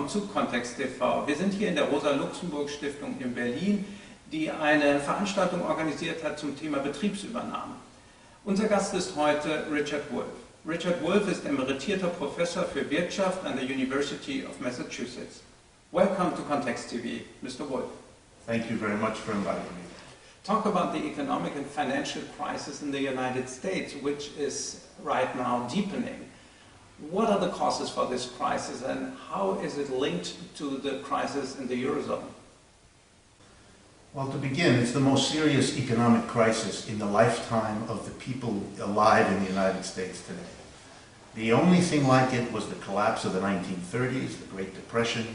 willkommen zu Kontext TV. Wir sind hier in der Rosa-Luxemburg-Stiftung in Berlin, die eine Veranstaltung organisiert hat zum Thema Betriebsübernahme. Unser Gast ist heute Richard Wolff. Richard Wolff ist emeritierter Professor für Wirtschaft an der University of Massachusetts. Welcome to Context TV, Mr. Wolff. Thank you very much for inviting me. Talk about the economic and financial crisis in the United States, which is right now deepening. What are the causes for this crisis and how is it linked to the crisis in the Eurozone? Well, to begin, it's the most serious economic crisis in the lifetime of the people alive in the United States today. The only thing like it was the collapse of the 1930s, the Great Depression,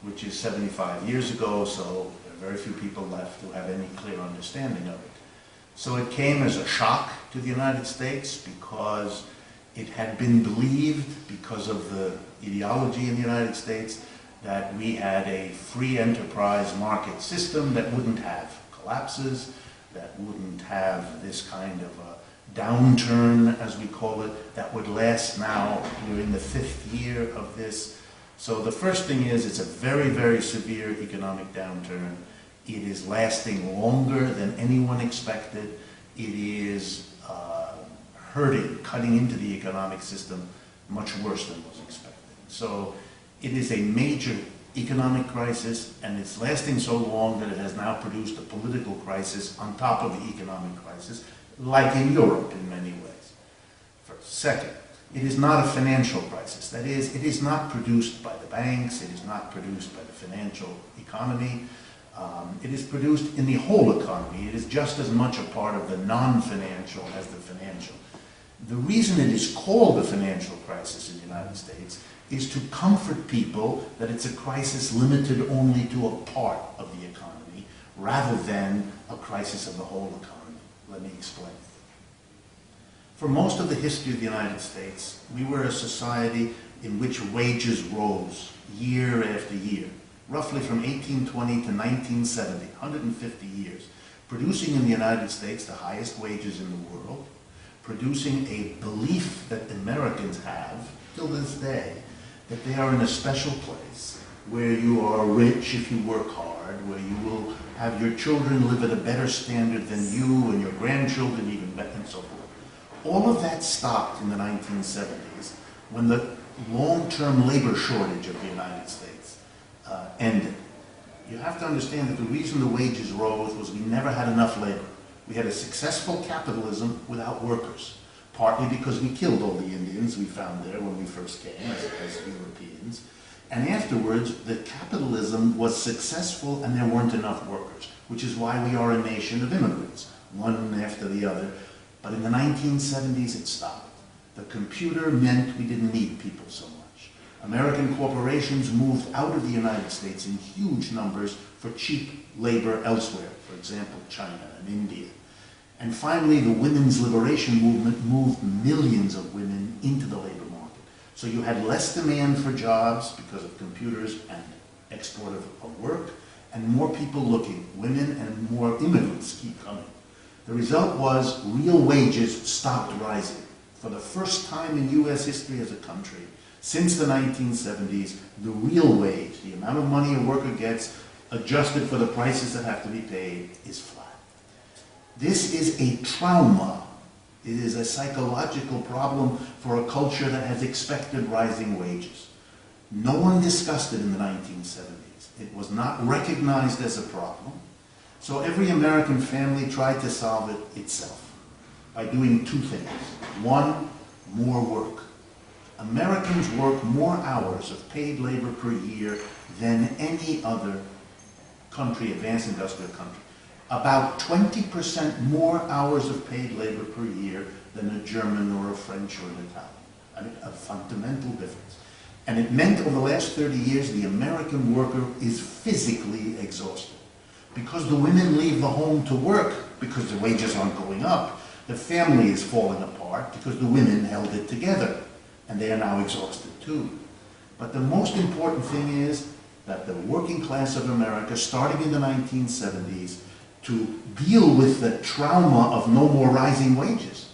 which is 75 years ago, so there are very few people left who have any clear understanding of it. So it came as a shock to the United States because it had been believed, because of the ideology in the United States, that we had a free enterprise market system that wouldn't have collapses, that wouldn't have this kind of a downturn, as we call it, that would last now. We're in the 5th year of this. So the first thing is it's a very, very severe economic downturn. It is lasting longer than anyone expected. It is hurting, cutting into the economic system much worse than was expected. So it is a major economic crisis, and it's lasting so long that it has now produced a political crisis on top of the economic crisis, like in Europe in many ways. First. Second, it is not a financial crisis. That is, it is not produced by the banks, it is not produced by the financial economy. It is produced in the whole economy. It is just as much a part of the non-financial as the financial. The reason it is called a financial crisis in the United States is to comfort people that it's a crisis limited only to a part of the economy rather than a crisis of the whole economy. Let me explain. For most of the history of the United States, we were a society in which wages rose year after year, roughly from 1820 to 1970, 150 years, producing in the United States the highest wages in the world, producing a belief that Americans have, till this day, that they are in a special place, where you are rich if you work hard, where you will have your children live at a better standard than you, and your grandchildren even better, and so forth. All of that stopped in the 1970s when the long-term labor shortage of the United States ended. You have to understand that the reason the wages rose was we never had enough labor. We had a successful capitalism without workers, partly because we killed all the Indians we found there when we first came as Europeans. And afterwards, the capitalism was successful and there weren't enough workers, which is why we are a nation of immigrants, one after the other. But in the 1970s, it stopped. The computer meant we didn't need people so much. American corporations moved out of the United States in huge numbers for cheap labor elsewhere, for example, China and India. And finally, the women's liberation movement moved millions of women into the labor market. So you had less demand for jobs because of computers and export of work, and more people looking, women and more immigrants keep coming. The result was real wages stopped rising. For the first time in U.S. history as a country, since the 1970s, the real wage, the amount of money a worker gets, adjusted for the prices that have to be paid, is flat. This is a trauma. It is a psychological problem for a culture that has expected rising wages. No one discussed it in the 1970s. It was not recognized as a problem. So every American family tried to solve it itself by doing two things. One, more work. Americans work more hours of paid labor per year than any other country, advanced industrial country. About 20% more hours of paid labor per year than a German or a French or an Italian. I mean, a fundamental difference. And it meant over the last 30 years, the American worker is physically exhausted. Because the women leave the home to work, because the wages aren't going up, the family is falling apart because the women held it together. And they are now exhausted too. But the most important thing is that the working class of America, starting in the 1970s, to deal with the trauma of no more rising wages,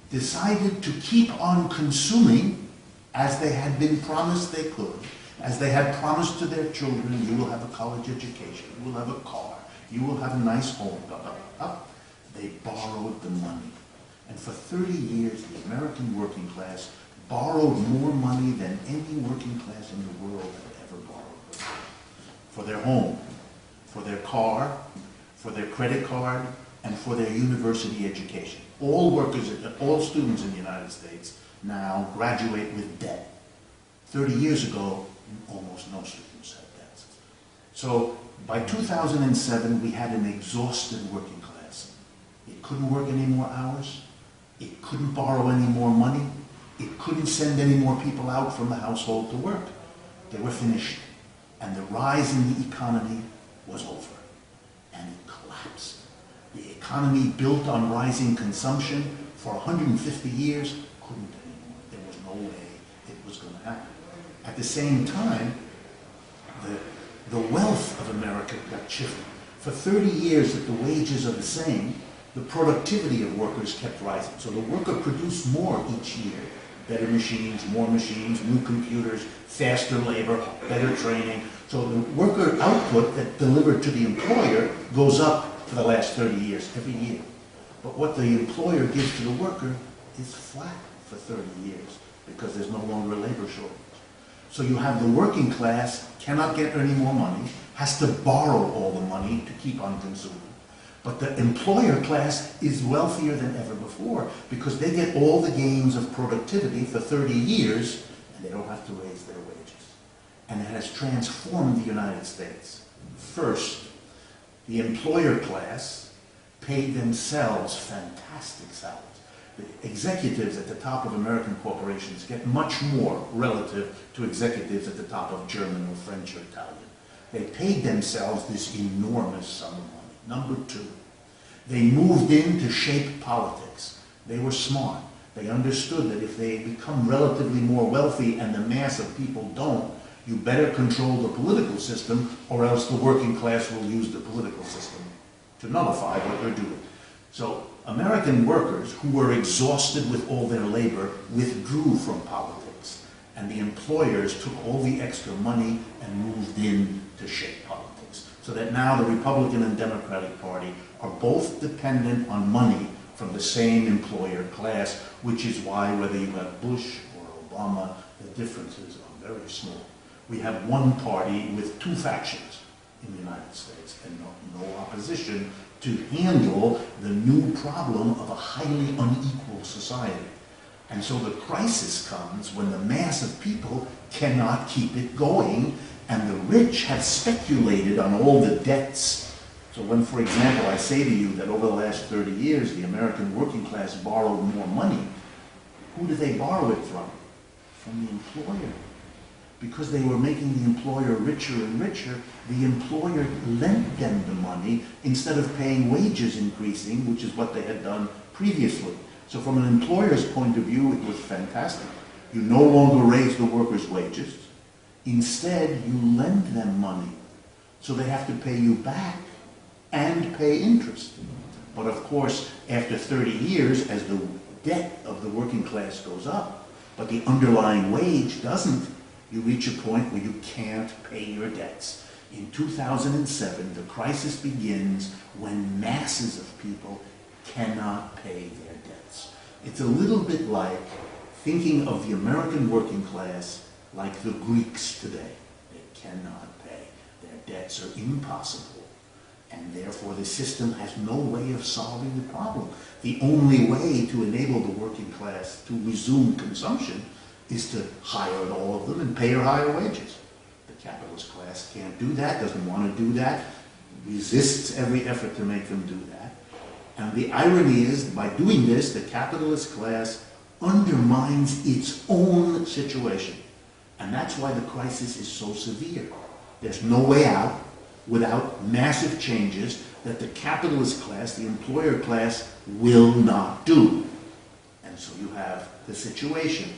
decided to keep on consuming as they had been promised they could, as they had promised to their children, you will have a college education, you will have a car, you will have a nice home, they borrowed the money. And for 30 years, the American working class borrowed more money than any working class in the world had ever borrowed. For their home, for their car, for their credit card, and for their university education. All workers, all students in the United States now graduate with debt. 30 years ago, almost no students had debts. So by 2007, we had an exhausted working class. It couldn't work any more hours. It couldn't borrow any more money. It couldn't send any more people out from the household to work. They were finished. And the rise in the economy was over. And it collapsed. The economy built on rising consumption for 150 years couldn't anymore. There was no way it was going to happen. At the same time, the wealth of America got shifted. For 30 years, if the wages are the same, the productivity of workers kept rising. So the worker produced more each year. Better machines, more machines, new computers, faster labor, better training. So the worker output that delivered to the employer goes up for the last 30 years, every year. But what the employer gives to the worker is flat for 30 years because there's no longer a labor shortage. So you have the working class cannot get any more money, has to borrow all the money to keep on consuming. But the employer class is wealthier than ever before because they get all the gains of productivity for 30 years and they don't have to raise their wages. And it has transformed the United States. First, the employer class paid themselves fantastic salaries. The executives at the top of American corporations get much more relative to executives at the top of German or French or Italian. They paid themselves this enormous sum of money. Number two, they moved in to shape politics. They were smart. They understood that if they become relatively more wealthy and the mass of people don't, you better control the political system or else the working class will use the political system to nullify what they're doing. So American workers who were exhausted with all their labor withdrew from politics, and the employers took all the extra money and moved in to shape politics. So that now the Republican and Democratic Party are both dependent on money from the same employer class, which is why whether you have Bush or Obama, the differences are very small. We have one party with two factions in the United States and no opposition to handle the new problem of a highly unequal society. And so the crisis comes when the mass of people cannot keep it going, and the rich have speculated on all the debts. So when, for example, I say to you that over the last 30 years the American working class borrowed more money, who do they borrow it from? From the employer. Because they were making the employer richer and richer, the employer lent them the money instead of paying wages increasing, which is what they had done previously. So from an employer's point of view, it was fantastic. You no longer raise the workers' wages. Instead, you lend them money. So they have to pay you back and pay interest. But of course, after 30 years, as the debt of the working class goes up, but the underlying wage doesn't, you reach a point where you can't pay your debts. In 2007, the crisis begins when masses of people cannot pay their debts. It's a little bit like thinking of the American working class like the Greeks today. They cannot pay. Their debts are impossible. And therefore the system has no way of solving the problem. The only way to enable the working class to resume consumption is to hire all of them and pay her higher wages. The capitalist class can't do that, doesn't want to do that, resists every effort to make them do that. And the irony is, by doing this, the capitalist class undermines its own situation. And that's why the crisis is so severe. There's no way out without massive changes that the capitalist class, the employer class, will not do. And so you have the situation.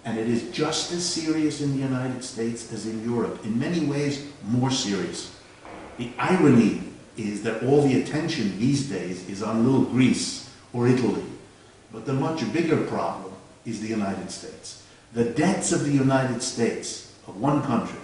And it is just as serious in the United States as in Europe. In many ways, more serious. The irony is that all the attention these days is on little Greece or Italy. But the much bigger problem is the United States. The debts of the United States, of one country,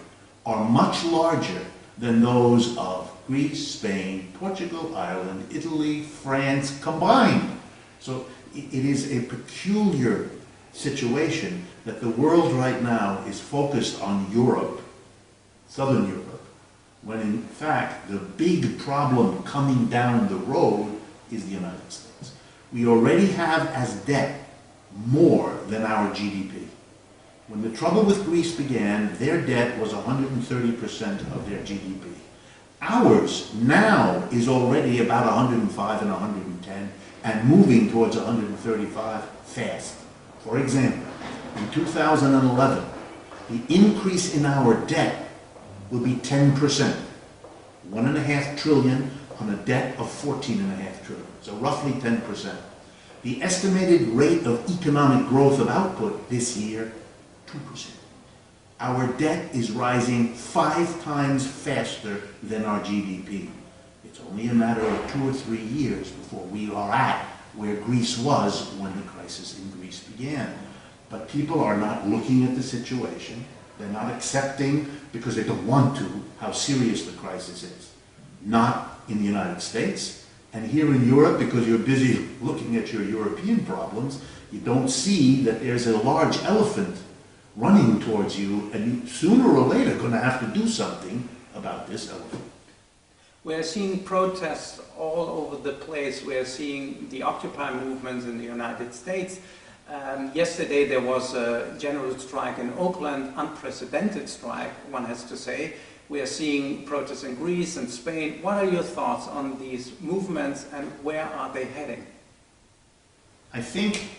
are much larger than those of Greece, Spain, Portugal, Ireland, Italy, France combined. So it is a peculiar situation that the world right now is focused on Europe, Southern Europe, when in fact the big problem coming down the road is the United States. We already have as debt more than our GDP. When the trouble with Greece began, their debt was 130% of their GDP. Ours now is already about 105 and 110 and moving towards 135 fast. For example, in 2011, the increase in our debt will be 10%. 1.5 trillion on a debt of 14.5 trillion. So roughly 10%. The estimated rate of economic growth of output this year, 2%. Our debt is rising 5 times faster than our GDP. It's only a matter of 2 or 3 years before we are at where Greece was when the crisis in Greece began. But people are not looking at the situation. They're not accepting, because they don't want to, how serious the crisis is. Not in the United States. And here in Europe, because you're busy looking at your European problems, you don't see that there's a large elephant running towards you, and you sooner or later are going to have to do something about this elephant. We're seeing protests all over the place. We're seeing the Occupy movements in the United States. Yesterday there was a general strike in Oakland, unprecedented strike, one has to say. We are seeing protests in Greece and Spain. What are your thoughts on these movements and where are they heading? I think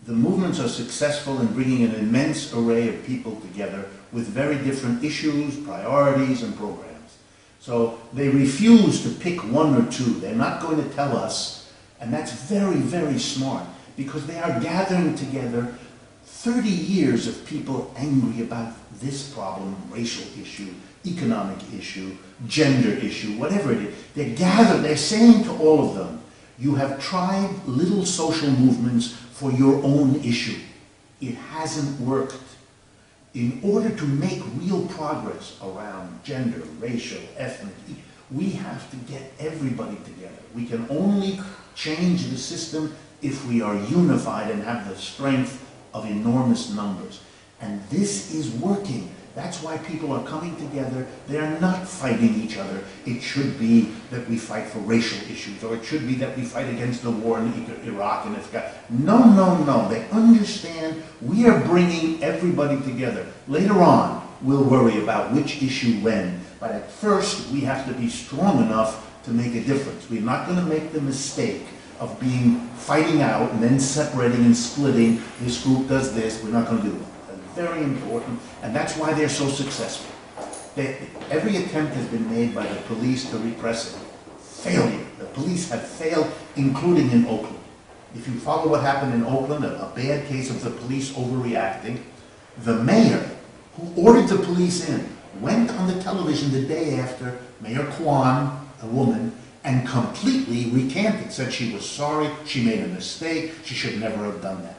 the movements are successful in bringing an immense array of people together with very different issues, priorities, and programs. So they refuse to pick one or two. They're not going to tell us, and that's very, very smart, because they are gathering together 30 years of people angry about this problem, racial issue, economic issue, gender issue, whatever it is. They're gathered, they're saying to all of them, you have tried little social movements for your own issue. It hasn't worked. In order to make real progress around gender, racial, ethnic, we have to get everybody together. We can only change the system if we are unified and have the strength of enormous numbers. And this is working. That's why people are coming together. They are not fighting each other. It should be that we fight for racial issues, or it should be that we fight against the war in Iraq and Afghanistan. No, no, no. They understand we are bringing everybody together. Later on, we'll worry about which issue when. But at first, we have to be strong enough to make a difference. We're not going to make the mistake of fighting out and then separating and splitting. This group does this. We're not going to do it. Very important, and that's why they're so successful. Every attempt has been made by the police to repress it. Failure. The police have failed, including in Oakland. If you follow what happened in Oakland, a bad case of the police overreacting, the mayor who ordered the police in went on the television the day after, Mayor Kwan, a woman, and completely recanted, said she was sorry, she made a mistake, she should never have done that.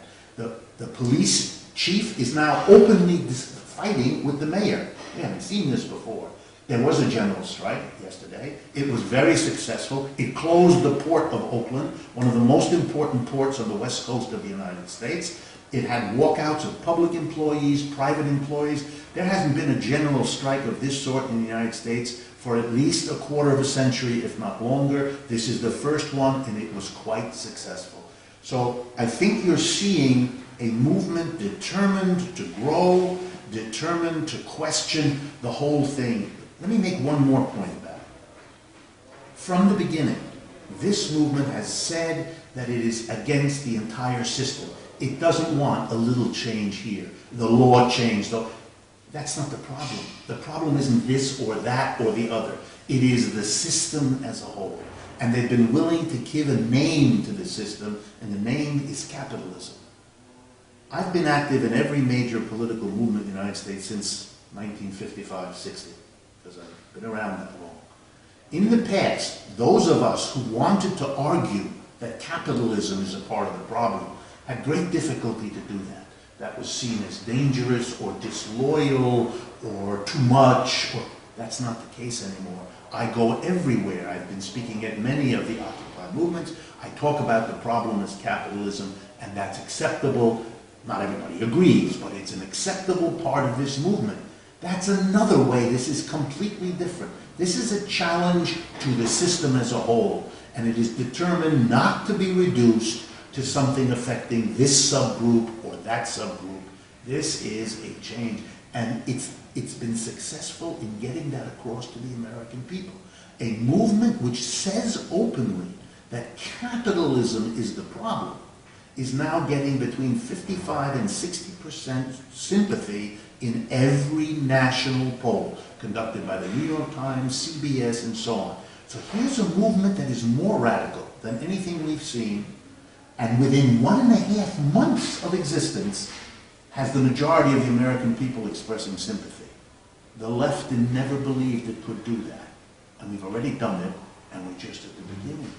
The police chief is now openly fighting with the mayor. We haven't seen this before. There was a general strike yesterday. It was very successful. It closed the port of Oakland, one of the most important ports on the west coast of the United States. It had walkouts of public employees, private employees. There hasn't been a general strike of this sort in the United States for at least a quarter of a century, if not longer. This is the first one, and it was quite successful. So I think you're seeing a movement determined to grow, determined to question the whole thing. Let me make one more point about it. From the beginning, this movement has said that it is against the entire system. It doesn't want a little change here, the law changed. That's not the problem. The problem isn't this or that or the other. It is the system as a whole. And they've been willing to give a name to the system, and the name is capitalism. I've been active in every major political movement in the United States since 1955-60, because I've been around that long. In the past, those of us who wanted to argue that capitalism is a part of the problem had great difficulty to do that. That was seen as dangerous or disloyal or too much. That's not the case anymore. I go everywhere. I've been speaking at many of the Occupy movements. I talk about the problem as capitalism, and that's acceptable. Not everybody agrees, but it's an acceptable part of this movement. That's another way. This is completely different. This is a challenge to the system as a whole, and it is determined not to be reduced to something affecting this subgroup or that subgroup. This is a change, and it's been successful in getting that across to the American people. A movement which says openly that capitalism is the problem is now getting between 55 and 60% sympathy in every national poll conducted by the New York Times, CBS, and so on. So here's a movement that is more radical than anything we've seen, and within 1.5 months of existence has the majority of the American people expressing sympathy. The left never believed it could do that, and we've already done it, and we're just at the beginning.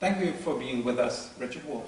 Thank you for being with us, Richard Wolff.